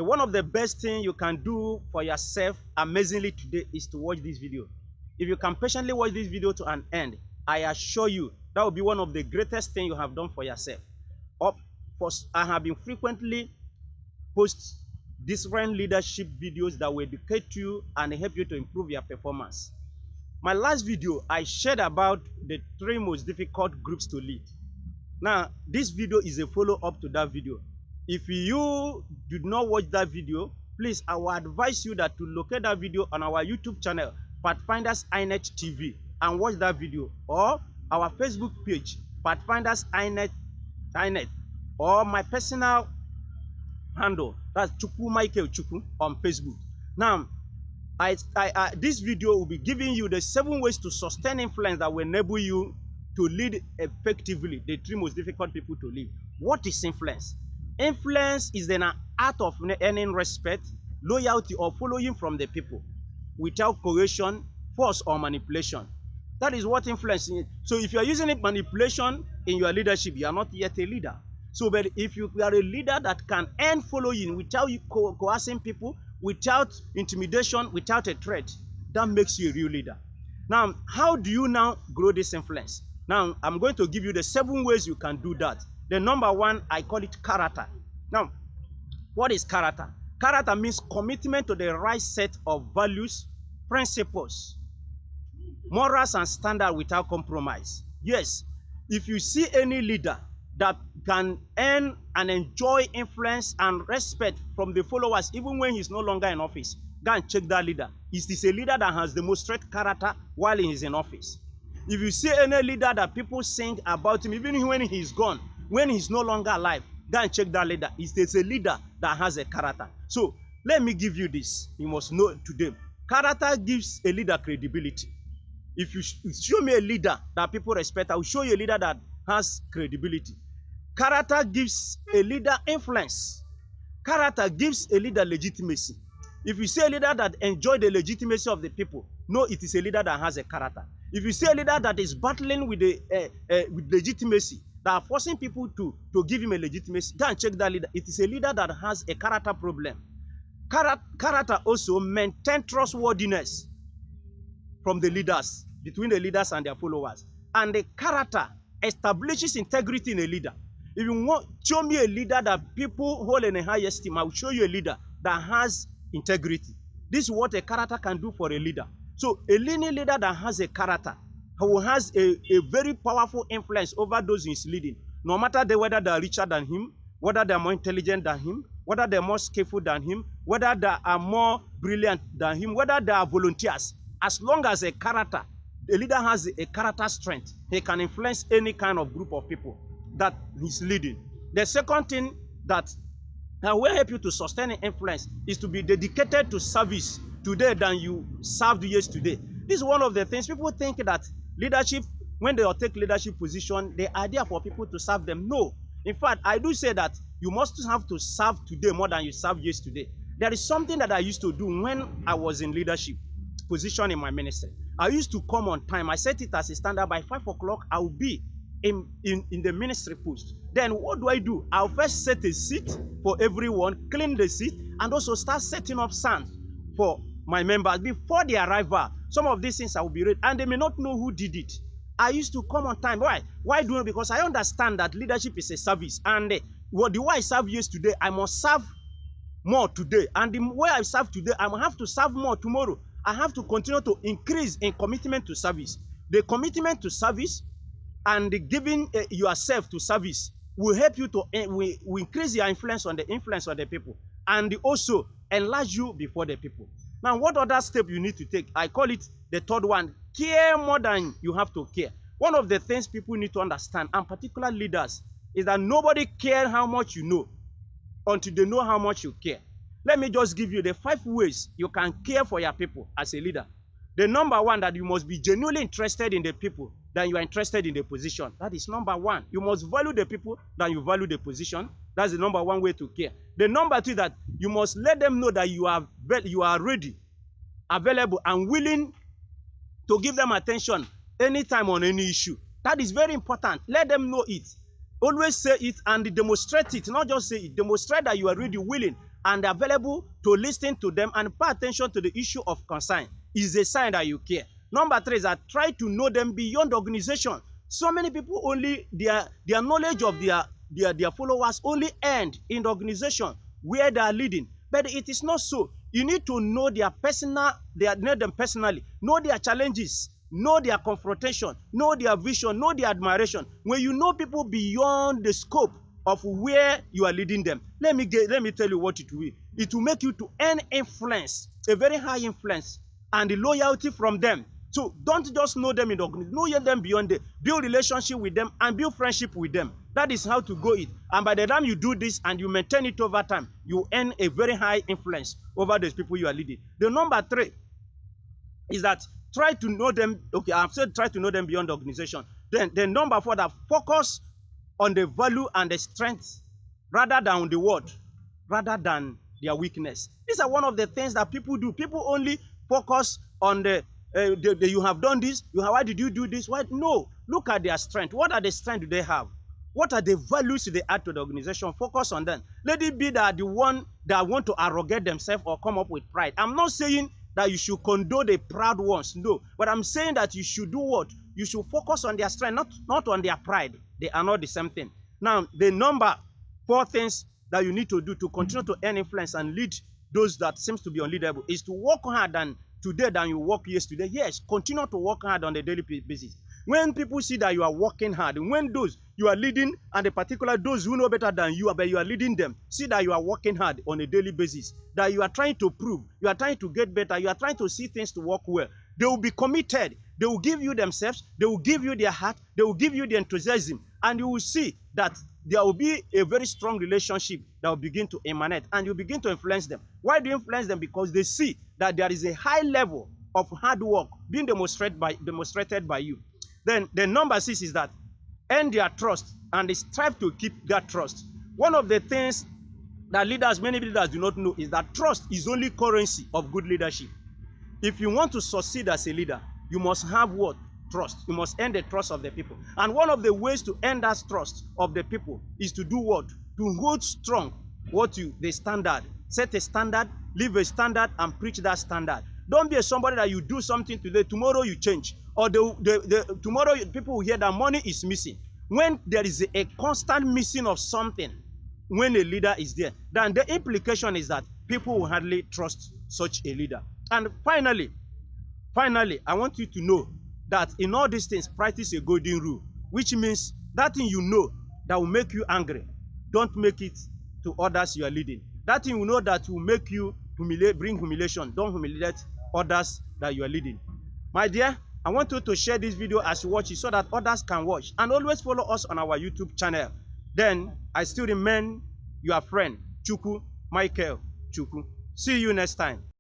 one of the best things you can do for yourself amazingly today is to watch this video. If you can patiently watch this video to an end, I assure you that will be one of the greatest things you have done for yourself. I have been frequently post different leadership videos that will educate you and help you to improve your performance. My last video, I shared about the 3 most difficult groups to lead. Now, this video is a follow-up to that video. If you did not watch that video, please, I will advise you that to locate that video on our YouTube channel, Pathfinders iNet TV, and watch that video, or our Facebook page, Pathfinders iNet, or my personal handle, that's Chukwu Michael Chukwu on Facebook. Now, this video will be giving you the 7 ways to sustain influence that will enable you to lead effectively, the 3 most difficult people to lead. What is influence? Influence is an art of earning respect, loyalty, or following from the people without coercion, force, or manipulation. That is what influence is. So if you are using manipulation in your leadership, you are not yet a leader. So, but if you are a leader that can earn following without you coercing people, without intimidation, without a threat, that makes you a real leader. Now, how do you now grow this influence? Now, I'm going to give you the 7 ways you can do that. The number 1, I call it character. Now, what is character? Character means commitment to the right set of values, principles, morals, and standards without compromise. Yes, if you see any leader that can earn and enjoy influence and respect from the followers even when he's no longer in office, go and check that leader. It is a leader that has demonstrated character while he is in office. If you see any leader that people sing about him even when he's gone, when he's no longer alive, go and check that leader. It is a leader that has a character. So let me give you this. You must know today. Character gives a leader credibility. If you show me a leader that people respect, I will show you a leader that has credibility. Character gives a leader influence. Character gives a leader legitimacy. If you see a leader that enjoys the legitimacy of the people, no, it is a leader that has a character. If you see a leader that is battling with legitimacy, that are forcing people to give him a legitimacy, go and check that leader. It is a leader that has a character problem. Character also maintains trustworthiness from the leaders, between the leaders and their followers. And the character establishes integrity in a leader. If you want, show me a leader that people hold in a high esteem, I will show you a leader that has integrity. This is what a character can do for a leader. So a leader that has a character, who has a very powerful influence over those he's leading, no matter whether they are richer than him, whether they are more intelligent than him, whether they are more skillful than him, whether they are more brilliant than him, whether they are volunteers. As long as a character, the leader has a character strength, he can influence any kind of group of people that he's leading. The second thing that will help you to sustain influence is to be dedicated to service today than you served yesterday. This is one of the things people think that leadership, when they take leadership position, the idea for people to serve them. No. In fact, I do say that you must have to serve today more than you served yesterday. There is something that I used to do when I was in leadership position in my ministry. I used to come on time. I set it as a standard. By 5 o'clock, I will be in the ministry post. Then what do? I'll first set a seat for everyone, clean the seat, and also start setting up sand for my members. Before the arrival, some of these things I will be read, and they may not know who did it. I used to come on time. Why? Why do it? Because I understand that leadership is a service. And the way I serve yesterday, I must serve more today. And the way I serve today, I will have to serve more tomorrow. I have to continue to increase in commitment to service. The commitment to service and the giving yourself to service will help you to will increase your influence on the people, and also enlarge you before the people. Now, what other step you need to take? I call it the third one: care more than you have to care. One of the things people need to understand, and particular leaders, is that nobody cares how much you know until they know how much you care. Let me just give you the 5 ways you can care for your people as a leader. The number 1, that you must be genuinely interested in the people than you are interested in the position. That is number 1. You must value the people than you value the position. That's the number 1 way to care. The number 2, that you must let them know that you are ready, available, and willing to give them attention anytime on any issue. That is very important. Let them know it. Always say it and demonstrate it. Not just say it. Demonstrate that you are really willing and available to listen to them and pay attention to the issue of concern is a sign that you care. Number 3 is that try to know them beyond the organization. So many people only their knowledge of their followers only end in the organization where they are leading. But it is not so. You need to know know them personally, know their challenges, know their confrontation, know their vision, know their admiration. When you know people beyond the scope of where you are leading them, let me tell you what it will. It will make you to earn influence, a very high influence, and the loyalty from them. So don't just know them in the organization, know them beyond it. Build relationship with them and build friendship with them. That is how to go it. And by the time you do this and you maintain it over time, you earn a very high influence over those people you are leading. The number 3 is that try to know them. Okay, I've said try to know them beyond the organization. Then the number 4, that focus on the value and the strength rather than the word, rather than their weakness. These are one of the things that people do. People only focus on you have done this. Why did you do this? Why? No. Look at their strength. What are the strengths they have? What are the values they add to the organization? Focus on them. Let it be that the one that want to arrogate themselves or come up with pride. I'm not saying that you should condone the proud ones. No. But I'm saying that you should do what? You should focus on their strength, not on their pride. They are not the same thing. Now, the number 4 things that you need to do to continue to earn influence and lead those that seems to be unleadable is to work hard than you work yesterday. Yes, continue to work hard on a daily basis. When people see that you are working hard, when those you are leading, and in particular those who know better than you, but you are leading them, see that you are working hard on a daily basis, that you are trying to prove, you are trying to get better, you are trying to see things to work well. They will be committed. They will give you themselves. They will give you their heart. They will give you the enthusiasm. And you will see that there will be a very strong relationship that will begin to emanate, and you begin to influence them. Why do you influence them? Because they see that there is a high level of hard work being demonstrated by you. Then the number 6 is that earn their trust and they strive to keep that trust. One of the things that many leaders do not know is that trust is only currency of good leadership. If you want to succeed as a leader, you must have what? Trust. You must earn the trust of the people. And one of the ways to earn that trust of the people is to do what? To hold strong the standard. Set a standard, live a standard, and preach that standard. Don't be somebody that you do something today, tomorrow you change. Or tomorrow people will hear that money is missing. When there is a constant missing of something, when a leader is there, then the implication is that people will hardly trust such a leader. And finally, I want you to know that in all these things, practice a golden rule, which means that thing you know that will make you angry, don't make it to others you are leading. That thing you know that will make you bring humiliation, don't humiliate others that you are leading. My dear, I want you to share this video as you watch it so that others can watch. And always follow us on our YouTube channel. Then, I still remain your friend, Chukwu Michael Chukwu. See you next time.